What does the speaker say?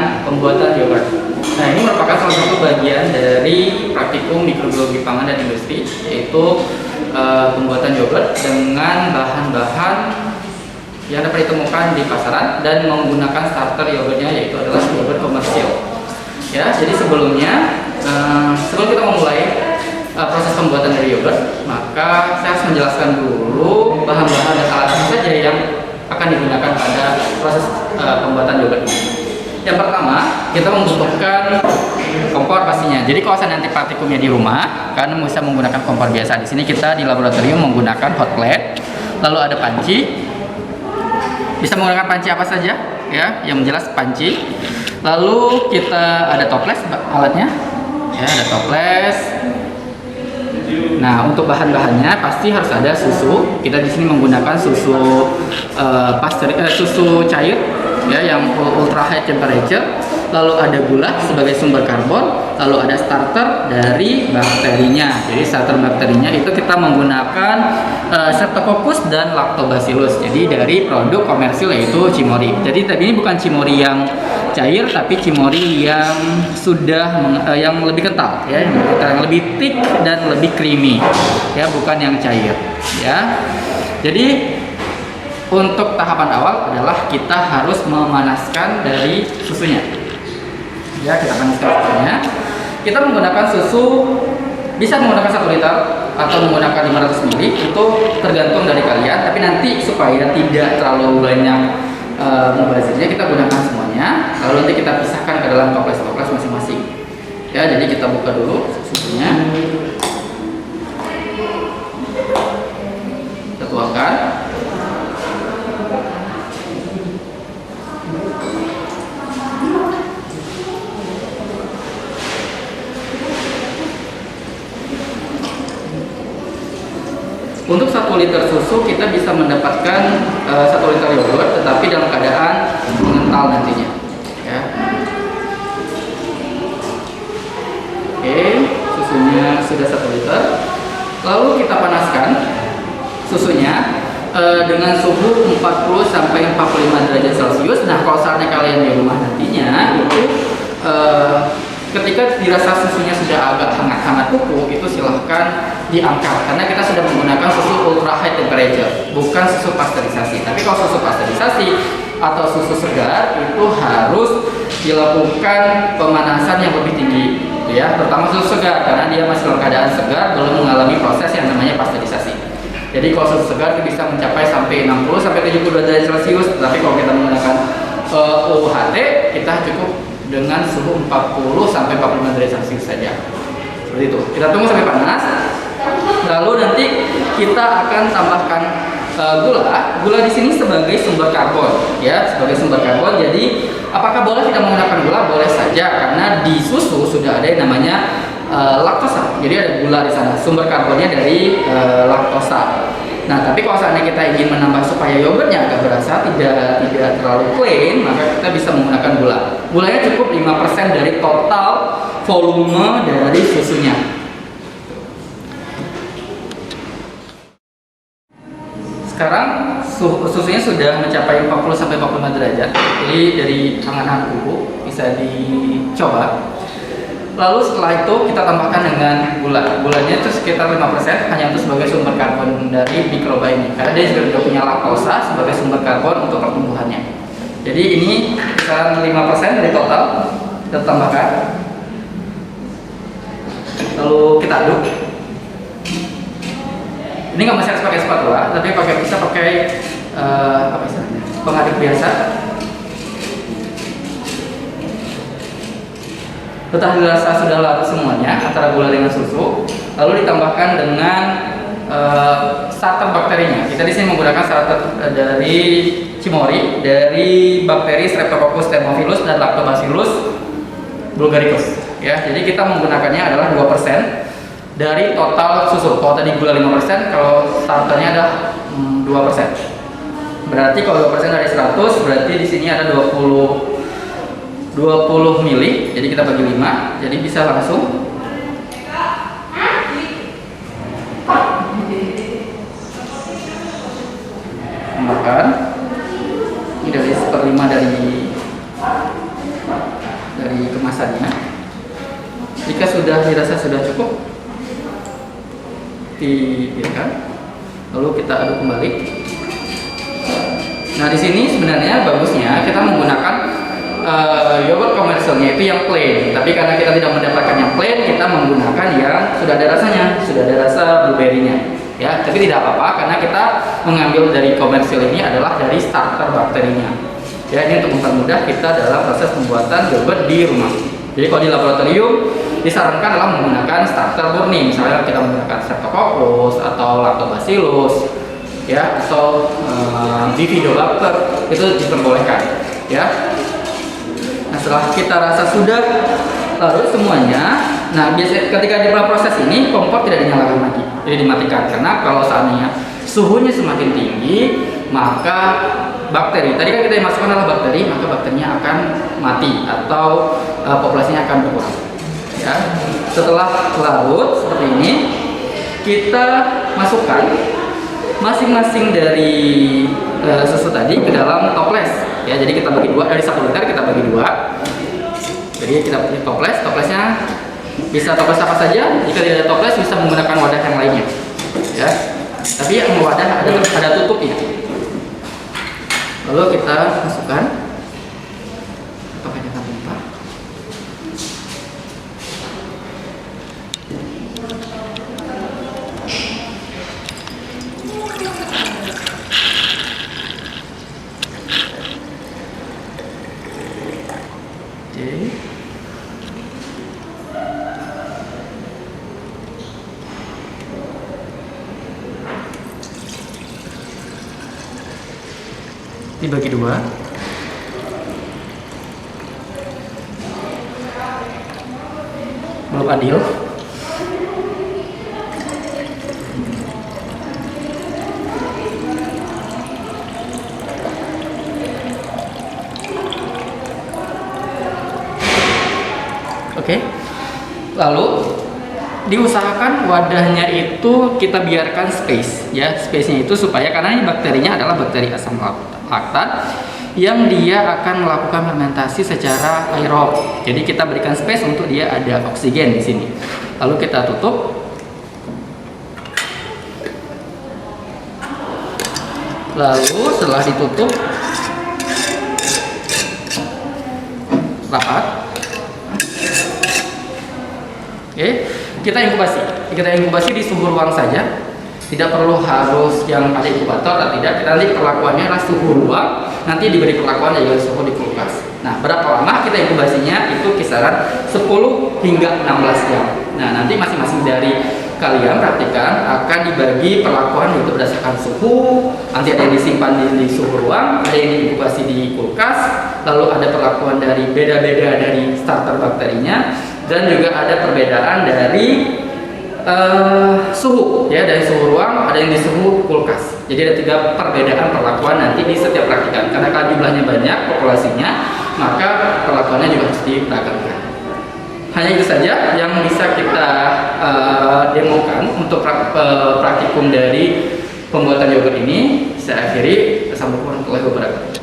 dengan pembuatan yogurt. Nah, ini merupakan salah satu bagian dari praktikum mikrobiologi pangan dan industri, yaitu pembuatan yogurt dengan bahan-bahan yang dapat ditemukan di pasaran dan menggunakan starter yogurtnya, yaitu adalah yogurt komersil. Ya, jadi sebelumnya sebelum kita memulai proses pembuatan dari yogurt, maka saya harus menjelaskan dulu bahan-bahan dan alat apa saja yang akan digunakan pada proses pembuatan yogurt ini. Yang pertama, kita membutuhkan kompor pastinya. Jadi kalau saya nanti praktikumnya di rumah, kan bisa menggunakan kompor biasa. Di sini kita di laboratorium menggunakan hot plate. Lalu ada panci. Bisa menggunakan panci apa saja, ya, yang jelas panci. Lalu kita ada toples alatnya, ya, ada toples. Nah, untuk bahan-bahannya pasti harus ada susu. Kita di sini menggunakan susu susu cair, ya, yang ultra high temperature. Lalu ada gula sebagai sumber karbon, lalu ada starter dari bakterinya. Jadi starter bakterinya itu kita menggunakan Streptococcus dan Lactobacillus. Jadi dari produk komersil yaitu Cimory. Jadi tadi ini bukan Cimory yang cair, tapi Cimory yang sudah yang lebih kental, ya, yang lebih thick dan lebih creamy, ya, bukan yang cair, ya. Jadi untuk tahapan awal adalah kita harus memanaskan dari susunya. Ya, kita panaskan susunya. Kita menggunakan susu, bisa menggunakan 1 liter atau menggunakan 500 ml, itu tergantung dari kalian. Tapi nanti supaya tidak terlalu banyak mubazirnya, kita gunakan semuanya. Lalu nanti kita pisahkan ke dalam toples-toples masing-masing. Ya, jadi kita buka dulu susunya. Kita tuangkan. Untuk 1 liter susu kita bisa mendapatkan 1 liter yogurt, tetapi dalam keadaan mengental nantinya. Ya. Oke, susunya sudah 1 liter. Lalu kita panaskan susunya dengan suhu 40 sampai 45 derajat Celcius. Nah, kalau saatnya kalian di rumah nantinya itu ketika dirasa susunya sudah agak hangat-hangat kuku, itu silahkan diangkat karena kita sudah menggunakan susu ultra high temperature, bukan susu pasteurisasi. Tapi kalau susu pasteurisasi atau susu segar itu harus dilakukan pemanasan yang lebih tinggi, ya, terutama susu segar karena dia masih dalam keadaan segar, belum mengalami proses yang namanya pasteurisasi. Jadi kalau susu segar itu bisa mencapai sampai 60 sampai 72 derajat Celcius, tapi kalau kita menggunakan UHT kita cukup dengan suhu 40 sampai 45 derajat Celcius saja. Seperti itu. Kita tunggu sampai panas. Lalu nanti kita akan tambahkan gula. Gula di sini sebagai sumber karbon, ya, sebagai sumber karbon. Jadi apakah boleh tidak menggunakan gula? Boleh saja karena di susu sudah ada yang namanya laktosa. Jadi ada gula di sana. Sumber karbonnya dari laktosa. Nah, tapi kalau seandainya kita ingin menambah supaya yogurtnya agak berasa, tidak terlalu plain, maka kita bisa menggunakan gula. Gulanya cukup 5% dari total volume dari susunya. Sekarang susunya sudah mencapai 40 sampai 45 derajat. Jadi dari hangat-hangat kuku bisa dicoba. Lalu setelah itu kita tambahkan dengan gula. Gulanya itu sekitar 5% hanya untuk sebagai sumber karbon dari mikroba ini. Karena dia juga punya laktosa sebagai sumber karbon untuk pertumbuhannya. Jadi ini kisaran 5% dari total kita tambahkan. Lalu kita aduk. Ini nggak mesti harus pakai spatula, tapi bisa pakai apa istilahnya? Pengaduk biasa. Setelah dirasa sudah larut semuanya antara gula dengan susu, lalu ditambahkan dengan starter bakterinya. Kita di sini menggunakan starter dari Cimory, dari bakteri Streptococcus thermophilus dan Lactobacillus bulgaricus. Ya, jadi kita menggunakannya adalah 2% dari total susu. Kalau tadi gula 5%, kalau starternya ada 2%. Berarti kalau 2% dari 100, berarti di sini ada 20 mili, jadi kita bagi 5, jadi bisa langsung tambahkan. Ini dari 1/5 dari dari kemasannya. Jika sudah dirasa sudah cukup, dibiarkan, lalu kita aduk kembali. Nah, di sini sebenarnya bagusnya kita menggunakan yogurt komersilnya itu yang plain. Tapi karena kita tidak mendapatkan yang plain, kita menggunakan yang sudah ada rasanya, sudah ada rasa blueberry-nya. Ya, tapi tidak apa-apa karena kita mengambil dari komersil ini adalah dari starter bakterinya. Ya, ini untuk mempermudah kita dalam proses pembuatan yogurt di rumah. Jadi kalau di laboratorium disarankan adalah menggunakan starter murni, misalnya kita menggunakan Streptococcus atau Lactobacillus, ya, atau Bifidobacter, itu diperbolehkan, ya. Nah, setelah kita rasa sudah larut semuanya, nah biasanya ketika di proses ini kompor tidak dinyalakan lagi, jadi dimatikan, karena kalau seandainya suhunya semakin tinggi, maka bakteri, tadi kan kita yang masukkan adalah bakteri, maka bakterinya akan mati atau populasinya akan berkurang. Ya, setelah larut seperti ini, kita masukkan masing-masing dari susu tadi ke dalam toples. Ya, jadi kita bagi dua, dari 1 liter kita bagi dua. Jadi kita pilih toples, toplesnya bisa toples apa saja. Jika tidak ada toples, bisa menggunakan wadah yang lainnya. Ya, tapi yang wadah ada tutupnya. Lalu kita masukkan. Apakah jangan lupa? Dibagi dua. Belum adil. Oke. Lalu diusahakan wadahnya itu kita biarkan space, ya, space-nya itu supaya, karena ini bakterinya adalah bakteri asam laktat yang dia akan melakukan fermentasi secara aerob. Jadi kita berikan space untuk dia ada oksigen di sini. Lalu kita tutup. Lalu setelah ditutup rapat, oke, kita inkubasi. Kita inkubasi di suhu ruang saja. Tidak perlu harus yang ada inkubator atau tidak. Kita nanti perlakuannya adalah suhu ruang. Nanti diberi perlakuan juga suhu di kulkas. Nah, berapa lama kita inkubasinya? Itu kisaran 10 hingga 16 jam. Nah, nanti masing-masing dari kalian praktikan akan dibagi perlakuan yaitu berdasarkan suhu. Nanti ada yang disimpan di suhu ruang, ada yang diinkubasi di kulkas. Lalu ada perlakuan dari beda-beda dari starter bakterinya, dan juga ada perbedaan dari suhu, ya, dari suhu ruang, ada yang di suhu kulkas. Jadi ada 3 perbedaan perlakuan nanti di setiap praktikan. Karena kalau jumlahnya banyak, populasinya, maka perlakuannya juga harus diperhatikan. Hanya itu saja yang bisa kita demokan untuk praktikum dari pembuatan yogurt ini. Saya akhiri. Assalamualaikum warahmatullahi wabarakatuh.